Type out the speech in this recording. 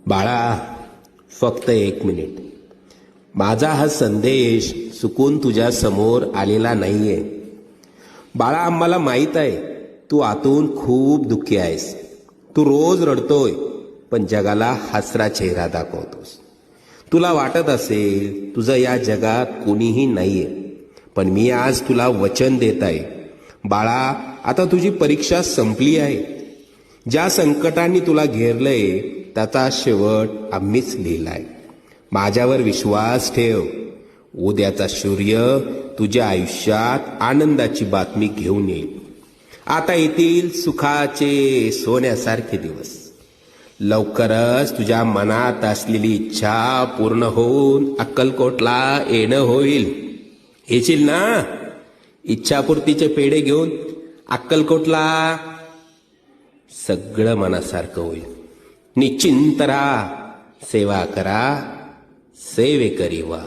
बाळा, फक्त 1 मिनिट. माझा हा संदेश चुकून तुझ्या समोर आलेला नाहीये. बाळा, आम्हाला माहीत आहे तू आतून खूप दुःखी आहेस. तू रोज रडतोय पण जगाला हसरा चेहरा दाखवतोस. तुला वाटत असेल तुझं या जगात कोणीही नाहीये, पण मी आज तुला वचन देत आहे बाळा, आता तुझी परीक्षा संपली आहे. ज्या संकटांनी तुला घेरलंय त्याचा शेवट आम्हीच लिहिलाय. माझ्यावर विश्वास ठेव. उद्याचा सूर्य तुझ्या आयुष्यात आनंदाची बातमी घेऊन येईल. आता येतील सुखाचे सोन्यासारखे दिवस. लवकरच तुझ्या मनात असलेली इच्छा पूर्ण होऊन अक्कलकोटला येणं होईल. येशील ना? इच्छापूर्तीचे पेढे घेऊन अक्कलकोटला. सगळं मनासारखं होईल. निश्चिंत राहा, सेवा करा, सेवेकरी व्हा.